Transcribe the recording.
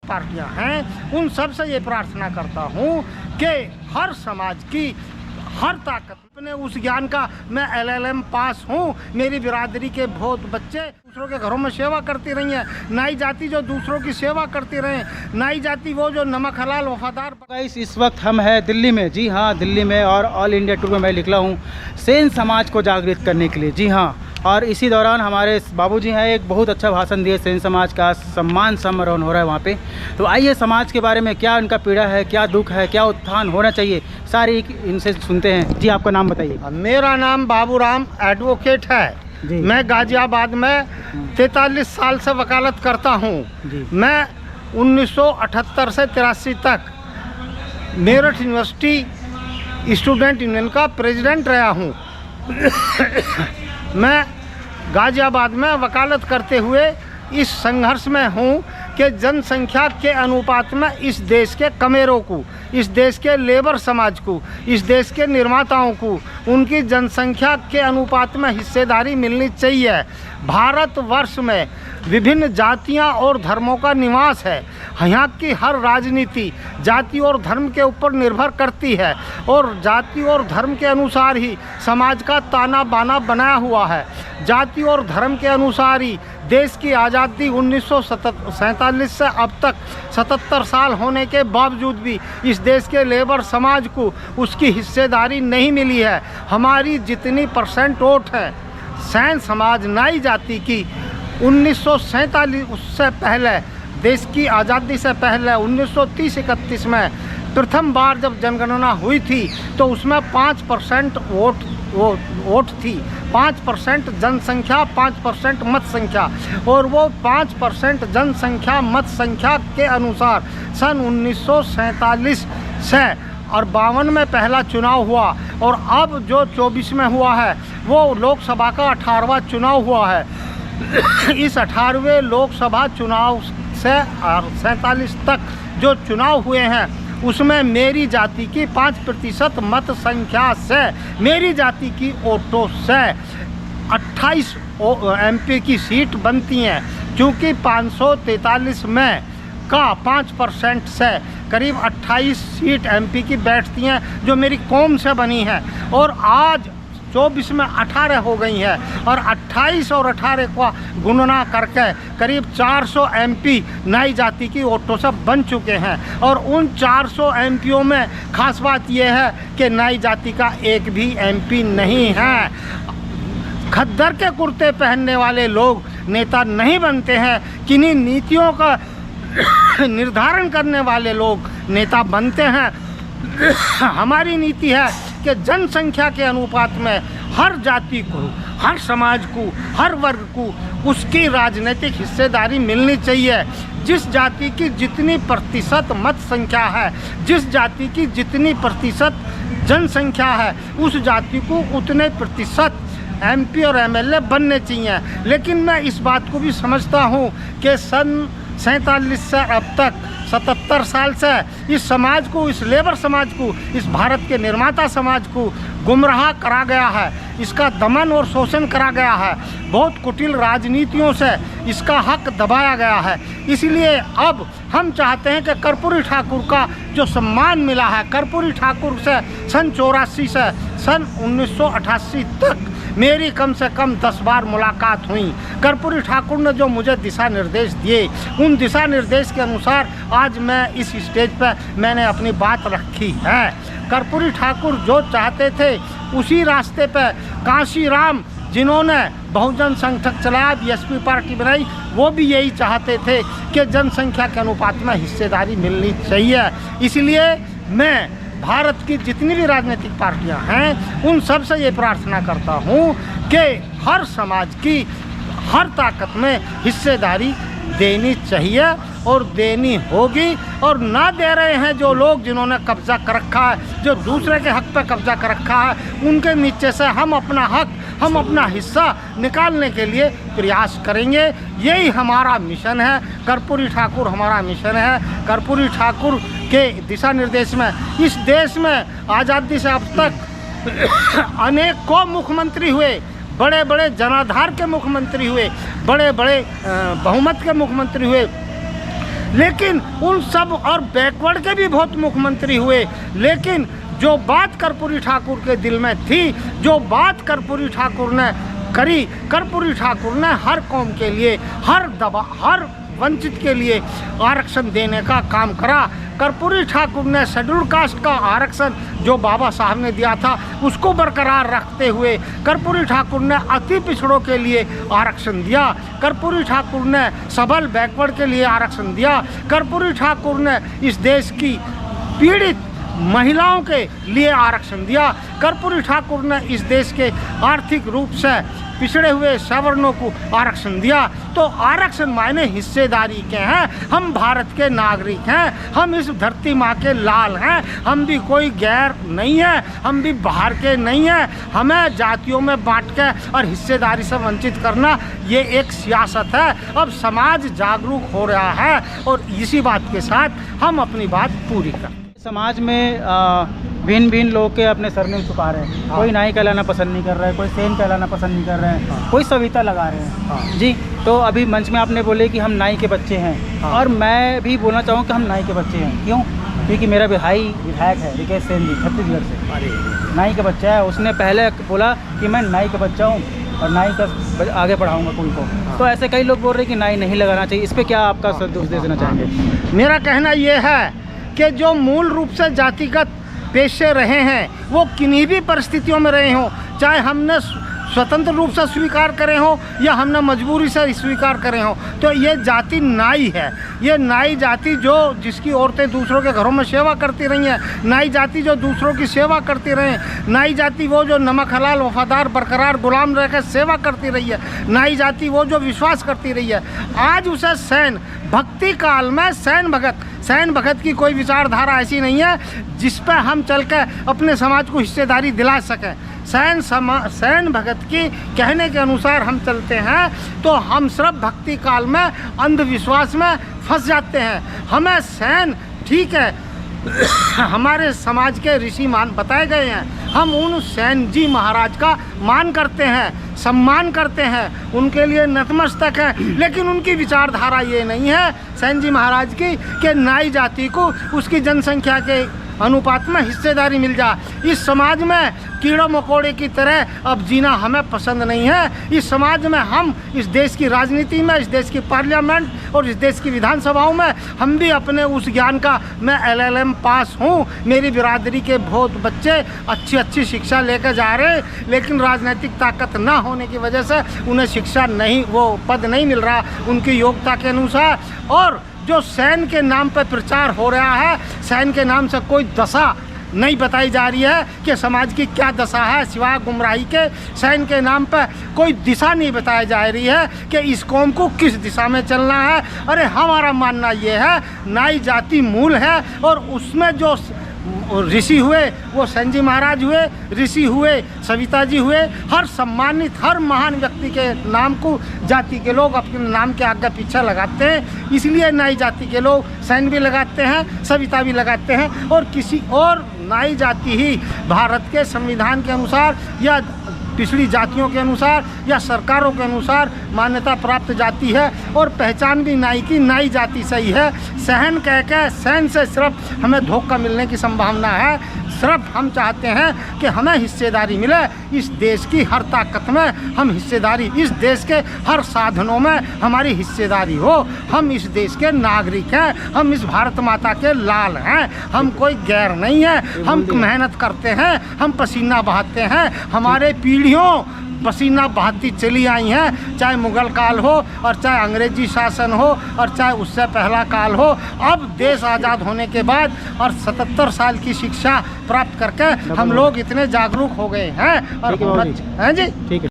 पार्टियां हैं उन सब से ये प्रार्थना करता हूं कि हर समाज की हर ताकत अपने उस ज्ञान का, मैं LLM पास हूँ, मेरी बिरादरी के बहुत बच्चे दूसरों के घरों में सेवा करती रही हैं। नाई जाति जो दूसरों की सेवा करती रहे, नाई जाति वो जो नमक हलाल वफादार। गाइस इस वक्त हम हैं दिल्ली में, जी हाँ दिल्ली में, और ऑल इंडिया टूर में मैं निकला हूँ सेन समाज को जागृत करने के लिए, जी हाँ। और इसी दौरान हमारे बाबूजी हैं एक बहुत अच्छा भाषण दिए, सेन समाज का सम्मान समारोह हो रहा है वहाँ पे। तो आइए समाज के बारे में, क्या उनका पीड़ा है, क्या दुख है, क्या उत्थान होना चाहिए, सारी इनसे सुनते हैं। जी आपका नाम बताइए। मेरा नाम बाबूराम एडवोकेट है। मैं गाजियाबाद में 43 साल से वकालत करता हूँ। मैं 1978 से 83 तक मेरठ यूनिवर्सिटी स्टूडेंट यूनियन का प्रेसिडेंट रहा हूँ। मैं गाजियाबाद में वकालत करते हुए इस संघर्ष में हूँ कि जनसंख्या के अनुपात में इस देश के कमेरों को, इस देश के लेबर समाज को, इस देश के निर्माताओं को उनकी जनसंख्या के अनुपात में हिस्सेदारी मिलनी चाहिए। भारतवर्ष में विभिन्न जातियां और धर्मों का निवास है। यहाँ की हर राजनीति जाति और धर्म के ऊपर निर्भर करती है और जाति और धर्म के अनुसार ही समाज का ताना बाना बनाया हुआ है। जाति और धर्म के अनुसार ही देश की आज़ादी 1947 से अब तक 77 साल होने के बावजूद भी इस देश के लेबर समाज को उसकी हिस्सेदारी नहीं मिली है। हमारी जितनी % वोट है सेन समाज नाई जाति की 1947 उससे पहले, देश की आज़ादी से पहले 1930-31 में प्रथम बार जब जनगणना हुई थी तो उसमें 5% वोट थी, 5% जनसंख्या, 5% मत संख्या। और वो 5% जनसंख्या मत संख्या के अनुसार सन 1947 से और 52 में पहला चुनाव हुआ और अब जो 24 में हुआ है वो लोकसभा का 18वां चुनाव हुआ है। इस 18वें लोकसभा चुनाव से 47 तक जो चुनाव हुए हैं उसमें मेरी जाति की 5% मत संख्या से, मेरी जाति की वोटों से 28 MP की सीट बनती हैं, क्योंकि 543 में का 5% से करीब 28 सीट MP की बैठती हैं जो मेरी कौम से बनी है। और आज 24 में 18 हो गई है और 28 और 18 का गुणना करके करीब 400 MP नाई जाति की वोटों से बन चुके हैं। और उन 400 MPओं में खास बात यह है कि नाई जाति का एक भी MP नहीं है। खद्दर के कुर्ते पहनने वाले लोग नेता नहीं बनते हैं, किन्हीं नीतियों का निर्धारण करने वाले लोग नेता बनते हैं। हमारी नीति है कि जनसंख्या के अनुपात में हर जाति को, हर समाज को, हर वर्ग को उसकी राजनीतिक हिस्सेदारी मिलनी चाहिए। जिस जाति की जितनी प्रतिशत मत संख्या है, जिस जाति की जितनी प्रतिशत जनसंख्या है, उस जाति को उतने प्रतिशत MP और MLA बनने चाहिए। लेकिन मैं इस बात को भी समझता हूँ कि सन 47 से अब तक 77 साल से इस समाज को, इस लेबर समाज को, इस भारत के निर्माता समाज को गुमराह करा गया है, इसका दमन और शोषण करा गया है, बहुत कुटिल राजनीतियों से इसका हक दबाया गया है। इसलिए अब हम चाहते हैं कि कर्पूरी ठाकुर का जो सम्मान मिला है, कर्पूरी ठाकुर से सन 84 से सन 1988 तक मेरी कम से कम 10 बार मुलाकात हुई। कर्पूरी ठाकुर ने जो मुझे दिशा निर्देश दिए, उन दिशा निर्देश के अनुसार आज मैं इस स्टेज पर मैंने अपनी बात रखी है। कर्पूरी ठाकुर जो चाहते थे उसी रास्ते पर कांशीराम, जिन्होंने बहुजन संघ तक चलाया, BSP पार्टी बनाई, वो भी यही चाहते थे कि जनसंख्या के अनुपात में हिस्सेदारी मिलनी चाहिए। इसलिए मैं भारत की जितनी भी राजनीतिक पार्टियां हैं उन सब से ये प्रार्थना करता हूं कि हर समाज की हर ताकत में हिस्सेदारी देनी चाहिए और देनी होगी। और ना दे रहे हैं जो लोग, जिन्होंने कब्जा कर रखा है, जो दूसरे के हक पे कब्जा कर रखा है, उनके नीचे से हम अपना हक, हम अपना हिस्सा निकालने के लिए प्रयास करेंगे। यही हमारा मिशन है, कर्पूरी ठाकुर हमारा मिशन है। कर्पूरी ठाकुर के दिशा निर्देश में इस देश में आज़ादी से अब तक अनेकों मुख्यमंत्री हुए, बड़े बड़े जनाधार के मुख्यमंत्री हुए, बड़े बड़े बहुमत के मुख्यमंत्री हुए। लेकिन उन सब और बैकवर्ड के भी बहुत मुख्यमंत्री हुए, लेकिन जो बात कर्पूरी ठाकुर के दिल में थी, जो बात कर्पूरी ठाकुर ने करी, कर्पूरी ठाकुर ने हर कौम के लिए, हर वंचित के लिए आरक्षण देने का काम करा। कर्पूरी ठाकुर ने शेड्यूल कास्ट का आरक्षण जो बाबा साहब ने दिया था उसको बरकरार रखते हुए कर्पूरी ठाकुर ने अति पिछड़ों के लिए आरक्षण दिया। कर्पूरी ठाकुर ने सबल बैकवर्ड के लिए आरक्षण दिया। कर्पूरी ठाकुर ने इस देश की पीड़ित महिलाओं के लिए आरक्षण दिया। कर्पूरी ठाकुर ने इस देश के आर्थिक रूप से पिछड़े हुए सवर्णों को आरक्षण दिया। तो आरक्षण मायने हिस्सेदारी के हैं। हम भारत के नागरिक हैं, हम इस धरती माँ के लाल हैं, हम भी कोई गैर नहीं है, हम भी बाहर के नहीं हैं। हमें जातियों में बांट के और हिस्सेदारी से वंचित करना ये एक सियासत है। अब समाज जागरूक हो रहा है और इसी बात के साथ हम अपनी बात पूरी करें। समाज में भिन्न भिन्न लोग के अपने सरनेम छुपा रहे हैं। कोई नाई कहलाना पसंद नहीं कर रहा है, कोई सेन कहलाना पसंद नहीं कर रहे हैं, कोई सविता लगा रहे हैं। जी, तो अभी मंच में आपने बोले कि हम नाई के बच्चे हैं, और मैं भी बोलना चाहूँ कि हम नाई के बच्चे हैं। क्यों? क्योंकि मेरा भाई विधायक है रिकेश सेन जी, छत्तीसगढ़ से, नाई का बच्चा है। उसने पहले बोला कि मैं नाई का बच्चा हूँ और नाई का आगे पढ़ाऊँगा कोई को। तो ऐसे कई लोग बोल रहे हैं कि नाई नहीं लगाना चाहिए। इस पर क्या आपका संदेश देना चाहेंगे? मेरा कहना ये है कि जो मूल रूप से जातिगत पेशे रहे हैं वो किन्हीं भी परिस्थितियों में रहे हों, चाहे हमने स्वतंत्र रूप से स्वीकार करें हो या हमने मजबूरी से स्वीकार करें हो, तो ये जाति नाई है। ये नाई जाति जिसकी औरतें दूसरों के घरों में सेवा करती रही हैं, नाई जाति जो दूसरों की सेवा करती रहे, नाई जाति वो जो नमक हलाल वफादार बरकरार गुलाम रहकर सेवा करती रही है, नाई जाति वो जो विश्वास करती रही है। आज उसे सैन भक्ति काल में सैन भगत की कोई विचारधारा ऐसी नहीं है जिस पर हम चल कर अपने समाज को हिस्सेदारी दिला सकें। सैन भगत की कहने के अनुसार हम चलते हैं तो हम सिर्फ भक्ति काल में अंधविश्वास में फंस जाते हैं। हमें सैन ठीक है हमारे समाज के ऋषि मान बताए गए हैं, हम उन सैन जी महाराज का मान करते हैं, सम्मान करते हैं, उनके लिए नतमस्तक हैं, लेकिन उनकी विचारधारा ये नहीं है सैन जी महाराज की कि नाई जाति को उसकी जनसंख्या के अनुपात में हिस्सेदारी मिल जाए। इस समाज में कीड़ों मकोड़े की तरह अब जीना हमें पसंद नहीं है। इस समाज में हम इस देश की राजनीति में, इस देश की पार्लियामेंट और इस देश की विधानसभाओं में हम भी अपने उस ज्ञान का, मैं LLM पास हूँ, मेरी बिरादरी के बहुत बच्चे अच्छी शिक्षा लेकर जा रहे हैं, लेकिन राजनीतिक ताकत ना होने की वजह से उन्हें शिक्षा नहीं, वो पद नहीं मिल रहा उनकी योग्यता के अनुसार। और जो सैन के नाम पर प्रचार हो रहा है, सैन के नाम से कोई दशा नहीं बताई जा रही है कि समाज की क्या दशा है, सिवाय गुमराही के सैन के नाम पर कोई दिशा नहीं बताई जा रही है कि इस कौम को किस दिशा में चलना है। अरे हमारा मानना ये है नाई जाति मूल है और उसमें जो ऋषि हुए वो सैन जी महाराज हुए, ऋषि हुए सविता जी हुए, हर सम्मानित हर महान व्यक्ति के नाम को जाति के लोग अपने नाम के आगे पीछे लगाते हैं। इसलिए नाई जाति के लोग सैन भी लगाते हैं, सविता भी लगाते हैं, और किसी और नाई जाति ही भारत के संविधान के अनुसार या पिछड़ी जातियों के अनुसार या सरकारों के अनुसार मान्यता प्राप्त जाति है और पहचान भी नाई की नाई जाति सही है। सहन कह के सैन से सिर्फ हमें धोखा मिलने की संभावना है। सिर्फ हम चाहते हैं कि हमें हिस्सेदारी मिले इस देश की हर ताकत में, हम हिस्सेदारी इस देश के हर साधनों में हमारी हिस्सेदारी हो। हम इस देश के नागरिक हैं, हम इस भारत माता के लाल हैं, हम कोई गैर नहीं है। हम मेहनत करते हैं, हम पसीना बहाते हैं, हमारे पीढ़ियों पसीना बहाती चली आई हैं, चाहे मुगल काल हो और चाहे अंग्रेजी शासन हो और चाहे उससे पहला काल हो। अब देश आज़ाद होने के बाद और 77 साल की शिक्षा प्राप्त करके हम लोग इतने जागरूक हो गए हैं और हैं जी। ठीक है।